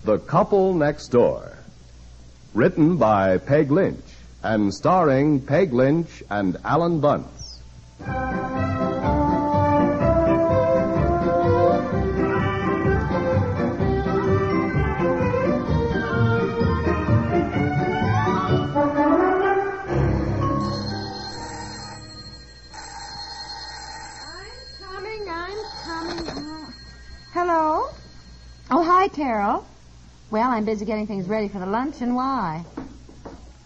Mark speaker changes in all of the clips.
Speaker 1: The Couple Next Door. Written by Peg Lynch and starring Peg Lynch and Alan Bunce.
Speaker 2: Hello? Oh, hi, Carol. Well, I'm busy getting things ready for the luncheon. Why?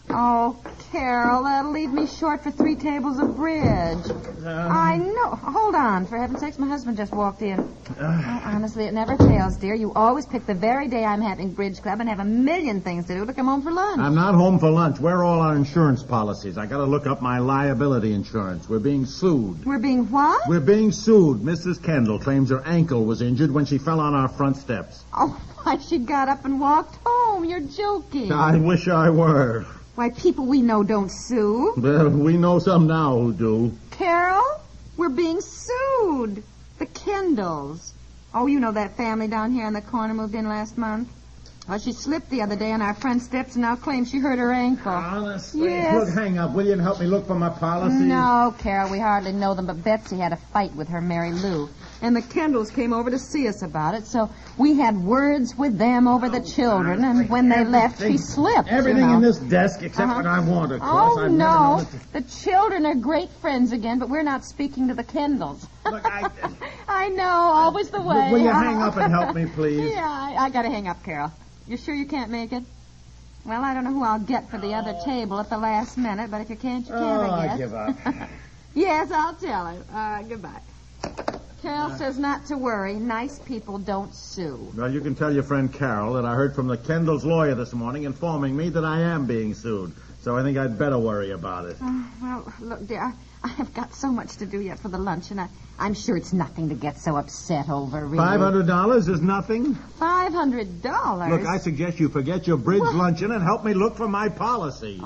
Speaker 2: Oh, Carol, that'll leave me short for 3 tables of bridge. I know. Hold on. For heaven's sakes, my husband just walked in. Honestly, it never fails, dear. You always pick the very day I'm having bridge club and have a million things to do to come home for lunch.
Speaker 3: I'm not home for lunch. Where are all our insurance policies? I gotta look up my liability insurance. We're being sued.
Speaker 2: We're being what?
Speaker 3: We're being sued. Mrs. Kendall claims her ankle was injured when she fell on our front steps.
Speaker 2: Oh, why, she got up and walked home. You're joking.
Speaker 3: I wish I were.
Speaker 2: Why, people we know don't sue.
Speaker 3: Well, we know some now who do.
Speaker 2: Carol, we're being sued. The Kendalls. Oh, you know that family down here in the corner moved in last month? Well, she slipped the other day on our front steps and now claims she hurt her ankle.
Speaker 3: Honestly?
Speaker 2: Yes.
Speaker 3: Look, hang up, will you, and help me look for my policy?
Speaker 2: No, Carol, we hardly know them, but Betsy had a fight with her Mary Lou. And the Kendalls came over to see us about it, so we had words with them over the children, and when they left, she slipped.
Speaker 3: Everything in this desk except what I want, of course.
Speaker 2: Oh, no. The children are great friends again, but we're not speaking to the Kendalls.
Speaker 3: Look,
Speaker 2: I know, always the way.
Speaker 3: Will you hang up and help me, please?
Speaker 2: Yeah, I gotta hang up, Carol. You sure you can't make it? Well, I don't know who I'll get for the other table at the last minute, but if you can't, you can't, I guess.
Speaker 3: I give up.
Speaker 2: Yes, I'll tell her. Goodbye. Carol says not to worry. Nice people don't sue.
Speaker 3: Well, you can tell your friend Carol that I heard from the Kendall's lawyer this morning informing me that I am being sued. So I think I'd better worry about it.
Speaker 2: Well, look, dear, I have got so much to do yet for the luncheon. I'm sure it's nothing to get so upset over, really.
Speaker 3: $500 is nothing?
Speaker 2: $500?
Speaker 3: Look, I suggest you forget your bridge luncheon and help me look for my policy.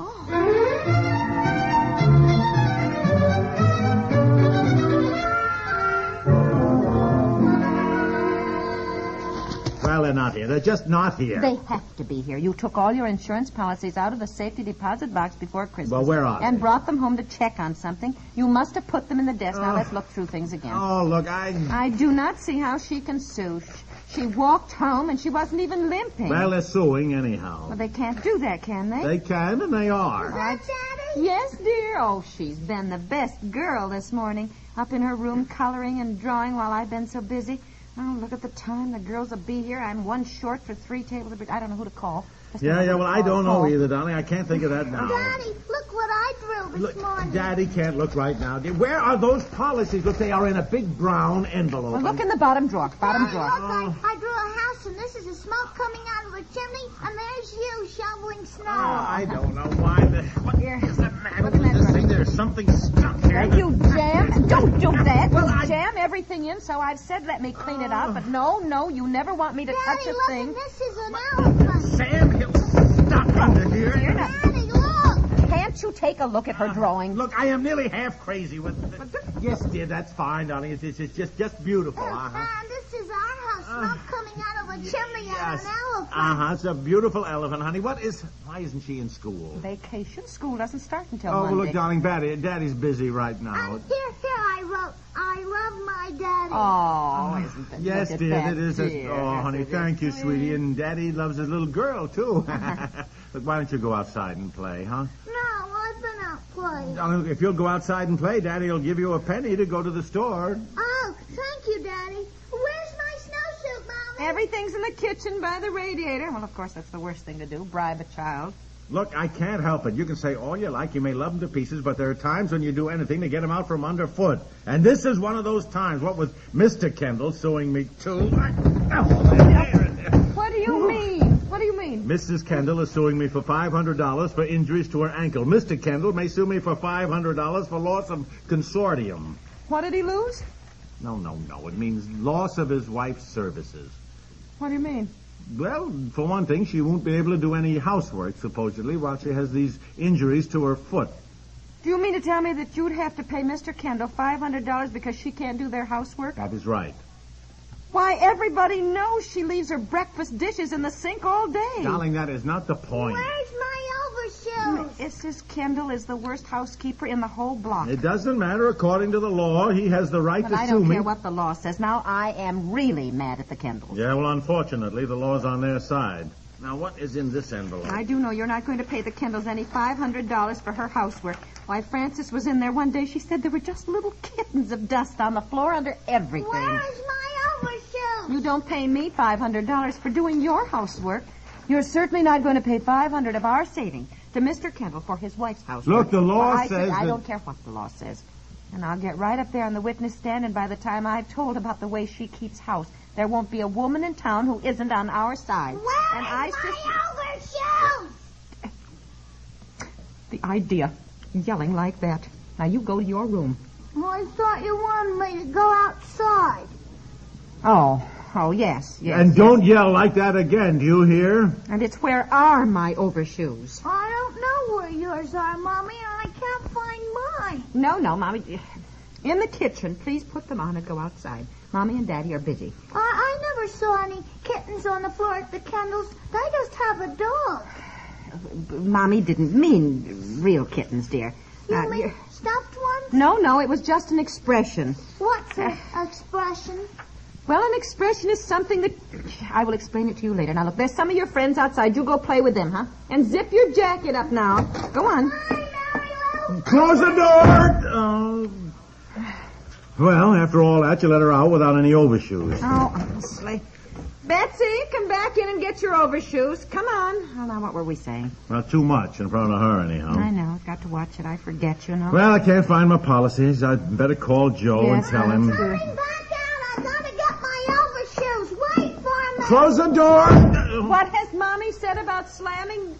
Speaker 3: Well, they're not here. They're just not here.
Speaker 2: They have to be here. You took all your insurance policies out of the safety deposit box before Christmas.
Speaker 3: Well, where are they?
Speaker 2: And brought them home to check on something. You must have put them in the desk. Now, let's look through things again.
Speaker 3: Oh, look,
Speaker 2: I do not see how she can sue. She walked home, and she wasn't even limping.
Speaker 3: Well, they're suing anyhow.
Speaker 2: Well, they can't do that, can they?
Speaker 3: They can, and they are.
Speaker 4: Is that Daddy?
Speaker 2: Yes, dear. Oh, she's been the best girl this morning. Up in her room coloring and drawing while I've been so busy. Oh, look at the time. The girls will be here. I'm one short for 3 tables of bridge. I don't know who to call.
Speaker 3: Well, I don't know either, darling. I can't think of that now.
Speaker 4: Daddy, look what I drew this morning.
Speaker 3: Daddy can't look right now. Where are those policies? Look, they are in a big brown envelope.
Speaker 2: Well, look in the bottom drawer. Bottom drawer.
Speaker 4: Look, I drew a house, and this is the smoke coming out of a chimney, and there's you shoveling snow.
Speaker 3: I don't know why. What is the matter
Speaker 2: Look in
Speaker 3: with
Speaker 2: that
Speaker 3: this
Speaker 2: drawer.
Speaker 3: thing? There's something stuck here.
Speaker 2: And you jam. Don't do that. Well, you jam everything in, so I've said let me clean it out. But no, you never want me to touch
Speaker 4: Daddy,
Speaker 2: a thing.
Speaker 4: look, and this is an elephant.
Speaker 3: Sam, he'll stuck under here.
Speaker 4: Daddy, look.
Speaker 2: Can't you take a look at her drawing?
Speaker 3: Look, I am nearly half crazy with it. Yes, dear, that's fine, darling. It's just beautiful.
Speaker 4: And this is our house, smoke coming out of a chimney and an elephant.
Speaker 3: It's a beautiful elephant, honey. Why isn't she in school?
Speaker 2: Vacation. School doesn't start until
Speaker 3: Oh,
Speaker 2: Monday.
Speaker 3: look, darling, Daddy's busy right now.
Speaker 4: And here, I wrote, I love my daddy.
Speaker 2: Oh, isn't that
Speaker 3: Yes,
Speaker 2: look at
Speaker 3: dear,
Speaker 2: that,
Speaker 3: it is.
Speaker 2: dear.
Speaker 3: Oh, honey,
Speaker 2: Yes, it
Speaker 3: thank you,
Speaker 2: is.
Speaker 3: sweetie. And Daddy loves his little girl, too. Look, why don't you go outside and play, huh?
Speaker 4: No, I've been out playing.
Speaker 3: Darling, if you'll go outside and play, Daddy will give you a penny to go to the store.
Speaker 4: Oh, thank you, Daddy. Where's my snowsuit, Mommy?
Speaker 2: Everything's in the kitchen by the radiator. Well, of course, that's the worst thing to do, bribe a child.
Speaker 3: Look, I can't help it. You can say all you like. You may love him to pieces, but there are times when you do anything to get him out from underfoot. And this is one of those times. What with Mr. Kendall suing me, too.
Speaker 2: What do you mean? What do you mean?
Speaker 3: Mrs. Kendall is suing me for $500 for injuries to her ankle. Mr. Kendall may sue me for $500 for loss of consortium.
Speaker 2: What did he lose?
Speaker 3: No. It means loss of his wife's services.
Speaker 2: What do you mean?
Speaker 3: Well, for one thing, she won't be able to do any housework, supposedly, while she has these injuries to her foot.
Speaker 2: Do you mean to tell me that you'd have to pay Mr. Kendall $500 because she can't do their housework?
Speaker 3: That is right.
Speaker 2: Why, everybody knows she leaves her breakfast dishes in the sink all day.
Speaker 3: Darling, that is not the point.
Speaker 4: Where's my overshoes?
Speaker 2: Mrs. Kendall is the worst housekeeper in the whole block.
Speaker 3: It doesn't matter. According to the law, he has the right
Speaker 2: But
Speaker 3: to
Speaker 2: I
Speaker 3: sue
Speaker 2: don't
Speaker 3: me.
Speaker 2: care what the law says. Now, I am really mad at the Kendalls.
Speaker 3: Yeah, well, unfortunately, the law's on their side. Now, what is in this envelope?
Speaker 2: I do know you're not going to pay the Kendalls any $500 for her housework. Why, Frances was in there one day. She said there were just little kittens of dust on the floor under everything.
Speaker 4: Where's my overshoes?
Speaker 2: You don't pay me $500 for doing your housework. You're certainly not going to pay $500 of our savings to Mr. Kendall for his wife's housework.
Speaker 3: Look, the law says
Speaker 2: I
Speaker 3: that...
Speaker 2: don't care what the law says. And I'll get right up there on the witness stand, and by the time I've told about the way she keeps house, there won't be a woman in town who isn't on our side.
Speaker 4: Where's
Speaker 2: my
Speaker 4: overshoes?
Speaker 2: The idea. Yelling like that. Now, you go to your room.
Speaker 4: Oh, I thought you wanted me to go outside.
Speaker 2: Oh, yes.
Speaker 3: And don't yell like that again, do you hear?
Speaker 2: And it's where are my overshoes?
Speaker 4: I don't know where yours are, Mommy, and I can't find mine.
Speaker 2: No, Mommy. In the kitchen. Please put them on and go outside. Mommy and Daddy are busy.
Speaker 4: I never saw any kittens on the floor at the Kendalls. They just have a dog.
Speaker 2: Mommy didn't mean real kittens, dear.
Speaker 4: You mean stuffed ones?
Speaker 2: No, it was just an expression.
Speaker 4: What's an expression?
Speaker 2: Well, an expression is something that... I will explain it to you later. Now, look, there's some of your friends outside. You go play with them, huh? And zip your jacket up now. Go on.
Speaker 3: Close the door! Well, after all that, you let her out without any overshoes.
Speaker 2: Oh, honestly. Betsy, come back in and get your overshoes. Come on. Well, now, what were we saying?
Speaker 3: Well, too much in front of her, anyhow.
Speaker 2: I know. I've got to watch it. I forget, you know.
Speaker 3: Well, I can't find my policies. I'd better call Joe and tell him.
Speaker 4: Hurry back out. I gotta get my overshoes. Wait for me.
Speaker 3: Close the door!
Speaker 2: What has Mommy said about slamming?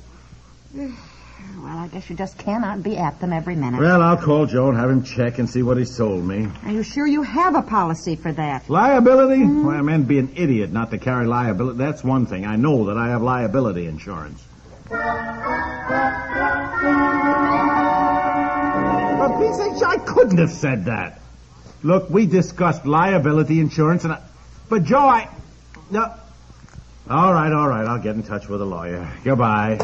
Speaker 2: Well, I guess you just cannot be at them every minute.
Speaker 3: Well, I'll call Joe and have him check and see what he sold me.
Speaker 2: Are you sure you have a policy for that?
Speaker 3: Liability? Well, I mean, be an idiot not to carry liability. That's one thing. I know that I have liability insurance. For Pete's sake, I couldn't have said that. Look, we discussed liability insurance, and But, Joe, No. All right. I'll get in touch with a lawyer. Goodbye.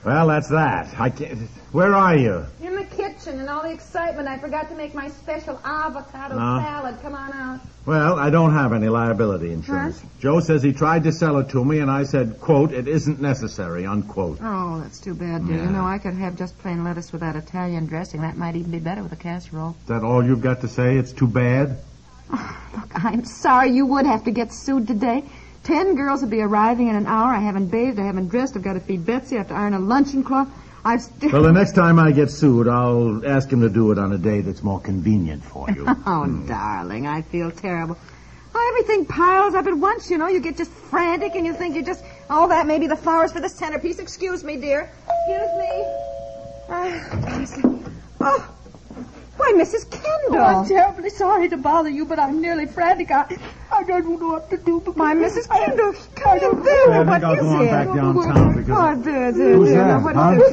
Speaker 3: Well, that's that. I can't... Where are you?
Speaker 2: In the kitchen. In all the excitement, I forgot to make my special avocado salad. Come on out.
Speaker 3: Well, I don't have any liability insurance.
Speaker 2: Huh?
Speaker 3: Joe says he tried to sell it to me, and I said, quote, it isn't necessary, unquote.
Speaker 2: Oh, that's too bad, dear.
Speaker 3: Yeah.
Speaker 2: You know, I could have just plain lettuce without Italian dressing. That might even be better with a casserole.
Speaker 3: Is that all you've got to say? It's too bad?
Speaker 2: Look, I'm sorry you would have to get sued today. 10 girls will be arriving in an hour. I haven't bathed. I haven't dressed. I've got to feed Betsy. I have to iron a luncheon cloth.
Speaker 3: Well, the next time I get sued, I'll ask him to do it on a day that's more convenient for you.
Speaker 2: Oh, darling, I feel terrible. Oh, everything piles up at once, you know. You get just frantic and you think you just... Oh, that may be the flowers for the centerpiece. Excuse me, dear. Excuse me. Oh, why, Mrs. Kendall.
Speaker 5: Oh, I'm terribly sorry to bother you, but I'm nearly frantic. I don't know what to do.
Speaker 2: Why, Mrs. Kendall, come in there.
Speaker 3: I think I'll go on back downtown because...
Speaker 2: Oh, dear.
Speaker 3: Who's that?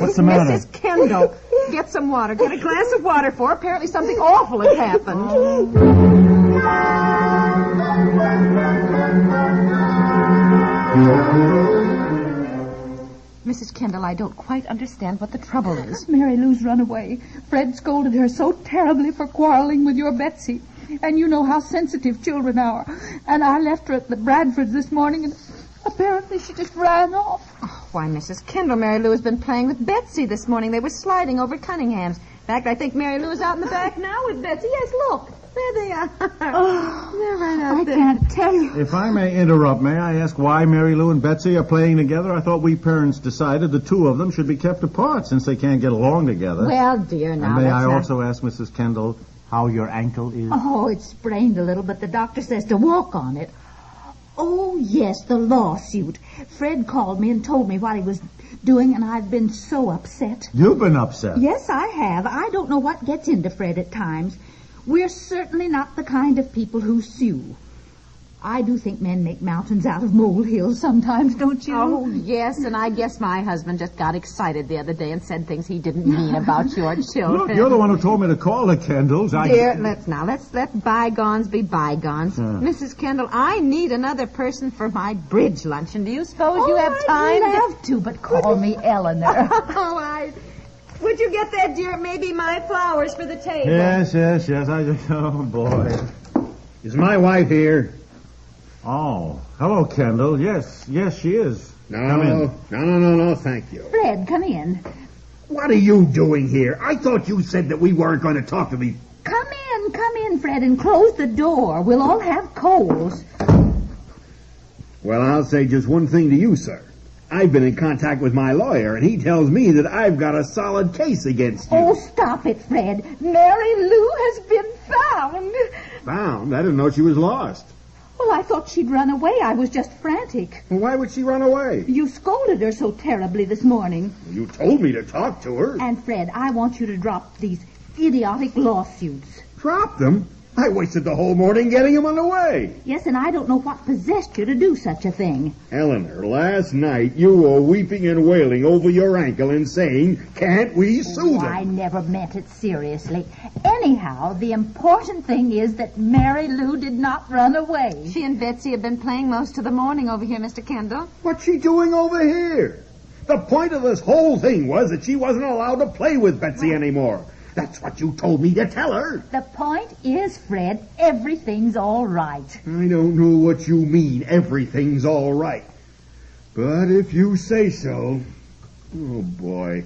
Speaker 3: What's the matter?
Speaker 2: Mrs. Kendall, get some water. Get a glass of water for her. Apparently something awful has happened. Mrs. Kendall, I don't quite understand what the trouble is.
Speaker 5: Mary Lou's run away. Fred scolded her so terribly for quarreling with your Betsy. And you know how sensitive children are. And I left her at the Bradfords this morning, and apparently she just ran off.
Speaker 2: Oh, why, Mrs. Kendall, Mary Lou has been playing with Betsy this morning. They were sliding over Cunningham's. In fact, I think Mary Lou is out in the back now with Betsy. Yes, look. There they are.
Speaker 5: Oh,
Speaker 2: they're right out there.
Speaker 5: I can't tell you.
Speaker 3: If I may interrupt, may I ask why Mary Lou and Betsy are playing together? I thought we parents decided the two of them should be kept apart since they can't get along together.
Speaker 2: Well, dear, now
Speaker 3: And may
Speaker 2: that's
Speaker 3: I
Speaker 2: not...
Speaker 3: also ask Mrs. Kendall how your ankle is?
Speaker 5: Oh, it's sprained a little, but the doctor says to walk on it. Oh, yes, the lawsuit. Fred called me and told me what he was doing, and I've been so upset.
Speaker 3: You've been upset?
Speaker 5: Yes, I have. I don't know what gets into Fred at times. We're certainly not the kind of people who sue. I do think men make mountains out of molehills sometimes, don't you?
Speaker 2: Oh, yes, and I guess my husband just got excited the other day and said things he didn't mean about your children.
Speaker 3: Look, you're the one who told me to call the Kendalls.
Speaker 2: Dear, let's let bygones be bygones. Mrs. Kendall, I need another person for my bridge luncheon. Do you suppose you have time?
Speaker 5: I'd love to, but call me Eleanor.
Speaker 2: Would you get that, dear? Maybe my flowers for the table.
Speaker 3: Yes. Oh, boy.
Speaker 6: Is my wife here?
Speaker 3: Oh, hello, Kendall. Yes, she is. Come in.
Speaker 6: No, thank you.
Speaker 5: Fred, come in.
Speaker 6: What are you doing here? I thought you said that we weren't going to talk to me.
Speaker 5: Come in, Fred, and close the door. We'll all have colds.
Speaker 6: Well, I'll say just one thing to you, sir. I've been in contact with my lawyer, and he tells me that I've got a solid case against you.
Speaker 5: Oh, stop it, Fred. Mary Lou has been found.
Speaker 6: Found? I didn't know she was lost.
Speaker 5: Well, I thought she'd run away. I was just frantic.
Speaker 6: Well, why would she run away?
Speaker 5: You scolded her so terribly this morning.
Speaker 6: You told me to talk to her.
Speaker 5: And, Fred, I want you to drop these idiotic lawsuits.
Speaker 6: Drop them? I wasted the whole morning getting them underway.
Speaker 5: Yes, and I don't know what possessed you to do such a thing.
Speaker 6: Eleanor, last night you were weeping and wailing over your ankle and saying, can't we sue them?
Speaker 5: I never meant it seriously. Anyhow, the important thing is that Mary Lou did not run away.
Speaker 2: She and Betsy have been playing most of the morning over here, Mr. Kendall.
Speaker 6: What's she doing over here? The point of this whole thing was that she wasn't allowed to play with Betsy anymore. That's what you told me to tell her.
Speaker 5: The point is, Fred, everything's all right.
Speaker 6: I don't know what you mean, everything's all right. But if you say so... Oh, boy.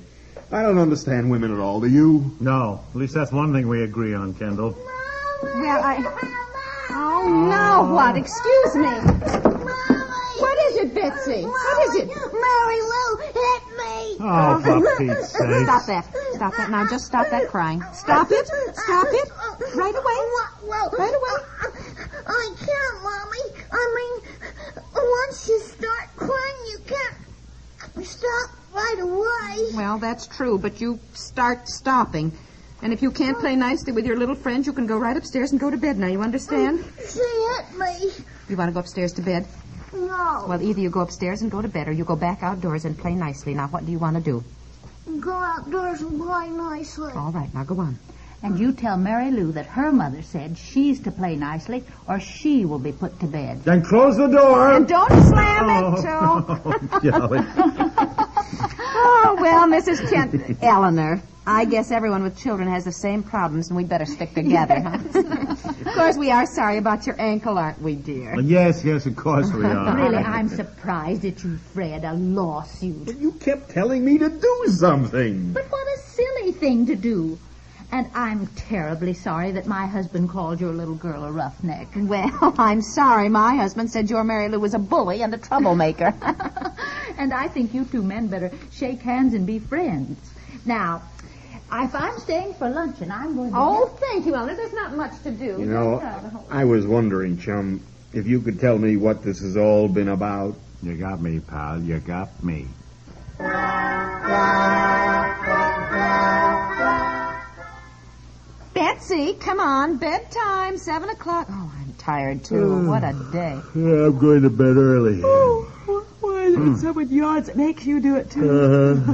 Speaker 6: I don't understand women at all, do you?
Speaker 3: No, at least that's one thing we agree on, Kendall.
Speaker 2: Well, Oh, now what? Excuse me. What is it, Betsy? What is it?
Speaker 4: Mary Lou hit me.
Speaker 3: Oh, for Pete's sake.
Speaker 2: Stop that. Stop that. Now, just stop that crying. Stop it. Stop it. Right away. Right away.
Speaker 4: I can't, Mommy. I mean, once you start crying, you can't stop right away.
Speaker 2: Well, that's true, but you start stopping. And if you can't play nicely with your little friends, you can go right upstairs and go to bed now. You understand?
Speaker 4: She hit me.
Speaker 2: You want to go upstairs to bed?
Speaker 4: No.
Speaker 2: Well, either you go upstairs and go to bed, or you go back outdoors and play nicely. Now, what do you want to do?
Speaker 4: Go outdoors and play nicely.
Speaker 2: All right, now go on.
Speaker 5: And you tell Mary Lou that her mother said she's to play nicely, or she will be put to bed.
Speaker 3: Then close the door.
Speaker 2: And don't slam it, Joe.
Speaker 3: Jolly.
Speaker 2: Oh, well, Mrs. Kent, Eleanor, I guess everyone with children has the same problems, and we'd better stick together, huh? Of course, we are sorry about your ankle, aren't we, dear?
Speaker 3: Yes, of course we are.
Speaker 5: Really, I'm surprised at you, Fred. A lawsuit.
Speaker 6: But you kept telling me to do something.
Speaker 5: But what a silly thing to do. And I'm terribly sorry that my husband called your little girl a roughneck.
Speaker 2: Well, I'm sorry. My husband said your Mary Lou was a bully and a troublemaker.
Speaker 5: And I think you two men better shake hands and be friends. Now, if I'm staying for luncheon, I'm going to...
Speaker 2: Oh, thank you, Eleanor. There's not much to do.
Speaker 6: You know, I was wondering, chum, if you could tell me what this has all been about.
Speaker 3: You got me, pal. You got me.
Speaker 2: Betsy, come on. Bedtime, 7 o'clock. Oh, I'm tired, too. What a day.
Speaker 3: Yeah, I'm going to bed early.
Speaker 7: Why is it someone yards that makes you do it, too?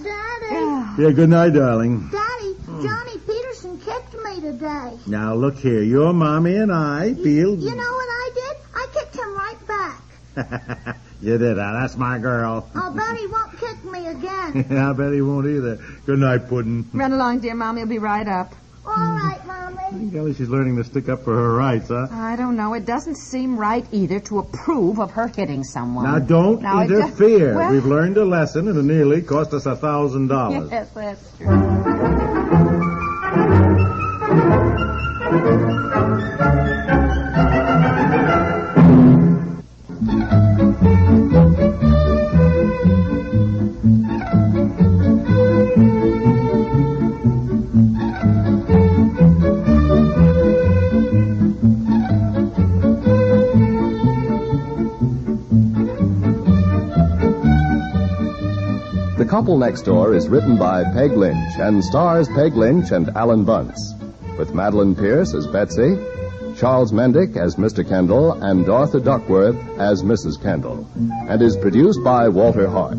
Speaker 4: Daddy.
Speaker 3: Yeah, good night, darling.
Speaker 4: Daddy, Johnny Peterson kicked me today.
Speaker 3: Now, look here. Your mommy and I feel...
Speaker 4: You know what I did? I kicked him right back.
Speaker 3: You did that. That's my girl.
Speaker 4: I'll bet he won't kick me again.
Speaker 3: I bet he won't either. Good night, Puddin'.
Speaker 2: Run along, dear. Mommy will be right up.
Speaker 4: All right, Mommy.
Speaker 3: Golly, she's learning to stick up for her rights, huh?
Speaker 2: I don't know. It doesn't seem right either to approve of her hitting someone.
Speaker 3: Now, don't
Speaker 2: Now, it
Speaker 3: interfere.
Speaker 2: well-
Speaker 3: We've learned a lesson, and it nearly cost us $1,000.
Speaker 2: Yes, that's true.
Speaker 1: The Couple Next Door is written by Peg Lynch and stars Peg Lynch and Alan Bunce, with Madeline Pierce as Betsy, Charles Mendick as Mr. Kendall and Dorothy Duckworth as Mrs. Kendall, and is produced by Walter Hart.